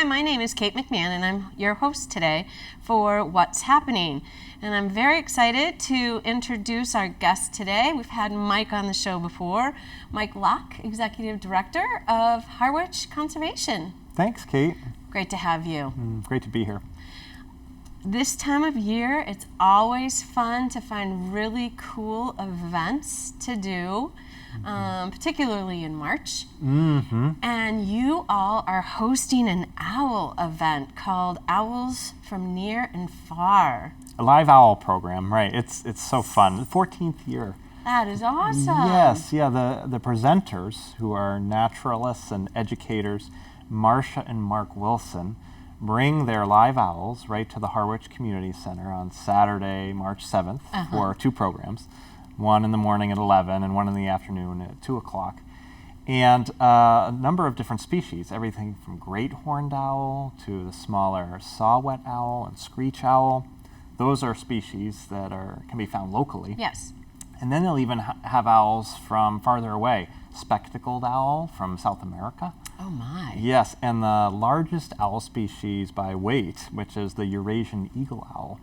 my name is Kate McMahon, and I'm your host today for What's Happening. And I'm very excited to introduce our guest today. We've had Mike on the show before. Mike Lach, Executive Director of Harwich Conservation. Thanks, Kate. Great to have you. Great to be here. This time of year, it's always fun to find really cool events to do, particularly in March. And you all are hosting an owl event called Owls from Near and Far. A live owl program, right? It's so fun. The 14th year. That is awesome. Yes, yeah. The presenters, who are naturalists and educators, Marcia and Mark Wilson, bring their live owls right to the Harwich Community Center on Saturday, March 7th for 2 programs, one in the morning at 11 and one in the afternoon at 2 o'clock. And a number of different species, everything from great horned owl to the smaller saw-whet owl and screech owl. Those are species that can be found locally. Yes. And then they'll even have owls from farther away. Spectacled owl from South America. Oh my. Yes, and the largest owl species by weight, which is the Eurasian eagle owl.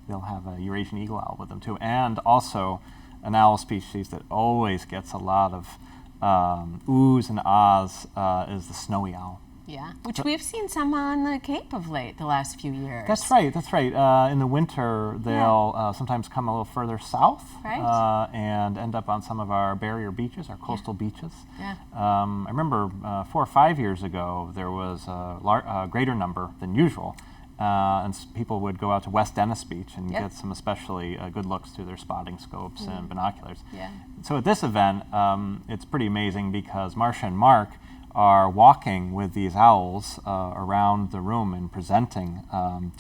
They'll have a Eurasian eagle owl with them too. And also an owl species that always gets a lot of oohs and ahs is the snowy owl. Yeah, which we've seen some on the Cape of late the last few years. That's right, that's right. In the winter, they'll sometimes come a little further south and end up on some of our barrier beaches, our coastal beaches. Yeah. I remember 4 or 5 years ago, there was a greater number than usual. And people would go out to West Dennis Beach and get some especially good looks through their spotting scopes and binoculars. Yeah. So at this event, it's pretty amazing because Marcia and Mark are walking with these owls around the room and presenting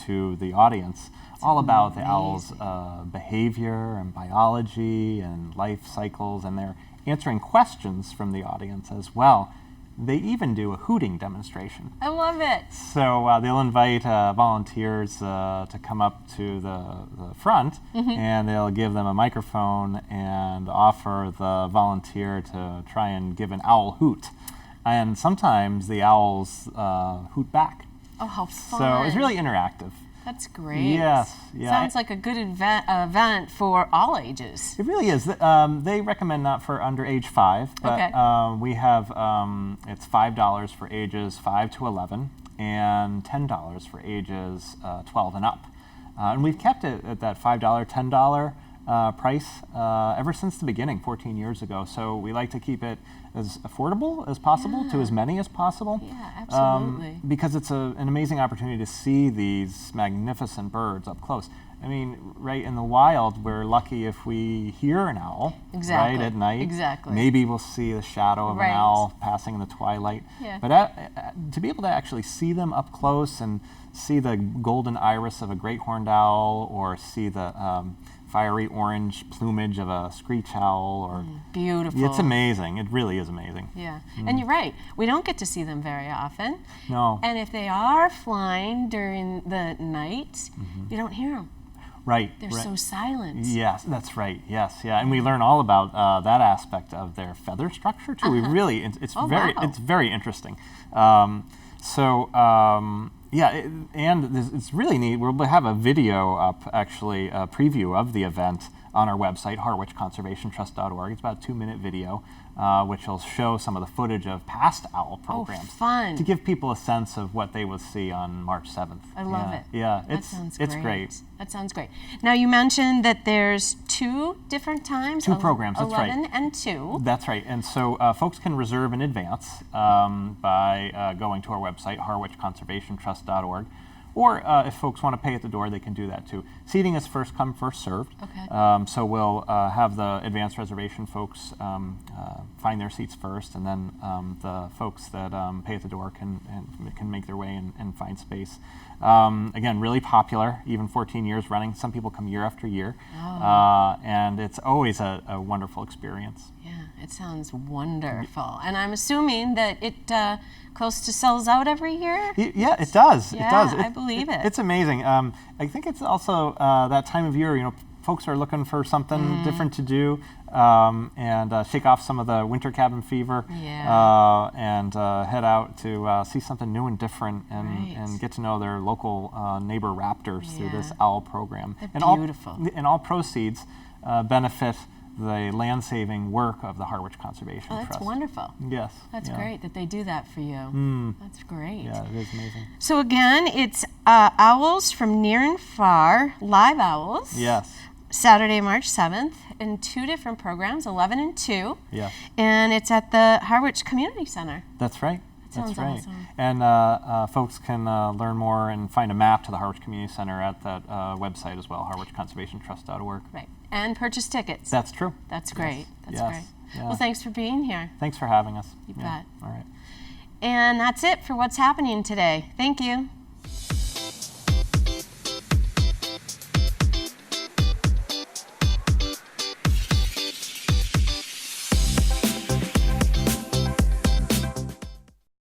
to the audience all about the owls' behavior and biology and life cycles, and they're answering questions from the audience as well. They even do a hooting demonstration. I love it. So they'll invite volunteers to come up to the front, and they'll give them a microphone and offer the volunteer to try and give an owl hoot. And sometimes the owls hoot back. Oh, how fun. So it's really interactive. That's great. Yes. Yeah. Sounds like a good event for all ages. It really is. They recommend not for under age 5, but we have, it's $5 for ages 5 to 11 and $10 for ages 12 and up. And we've kept it at that $5, $10 price ever since the beginning, 14 years ago. So we like to keep it as affordable as possible to as many as possible. Yeah, absolutely. Because it's an amazing opportunity to see these magnificent birds up close. I mean, right in the wild, we're lucky if we hear an owl right at night. Exactly. Maybe we'll see the shadow of an owl passing in the twilight. Yeah. But to be able to actually see them up close and see the golden iris of a great horned owl, or see the fiery orange plumage of a screech owl, or beautiful. It's amazing. It really is amazing. Yeah, and you're right. We don't get to see them very often. No. And if they are flying during the night, you don't hear them. Right. They're so silent. Yes, that's right. Yes, yeah, and we learn all about that aspect of their feather structure too. We really, it's very interesting. Yeah, it's really neat. We'll have a video up, actually, a preview of the event on our website, harwichconservationtrust.org. It's about a 2-minute video, which will show some of the footage of past owl programs. Oh, fun. To give people a sense of what they will see on March 7th. I love it. Yeah, it's great. That sounds great. Now, you mentioned that there's 2 different times. 2 programs, that's right. 11 and 2. That's right. And so folks can reserve in advance by going to our website, harwichconservationtrust.org. Or if folks want to pay at the door, they can do that too. Seating is first come, first served. Okay. So we'll have the advanced reservation folks find their seats first, and then the folks that pay at the door can make their way and find space. Again, really popular, even 14 years running. Some people come year after year, and it's always a wonderful experience. Yeah, it sounds wonderful. And I'm assuming that it close to sells out every year? Yeah, it does. Yeah, it does. I believe it. It's amazing. I think it's also that time of year, folks are looking for something different to do and shake off some of the winter cabin fever and head out to see something new and different and get to know their local neighbor raptors through this owl program. They're beautiful. All proceeds benefit the land-saving work of the Harwich Conservation Trust. That's wonderful. Yes. That's great that they do that for you. That's great. Yeah, it is amazing. So again, it's owls from near and far, live owls. Yes. Saturday, March 7th, in 2 different programs, 11 and 2. Yes. And it's at the Harwich Community Center. That's right. Sounds That's right. awesome. And folks can learn more and find a map to the Harwich Community Center at that website as well, harwichconservationtrust.org. Right. And purchase tickets. That's true. That's great. That's Yes. great. Yeah. Well, thanks for being here. Thanks for having us. You bet. All right. And that's it for what's happening today. Thank you.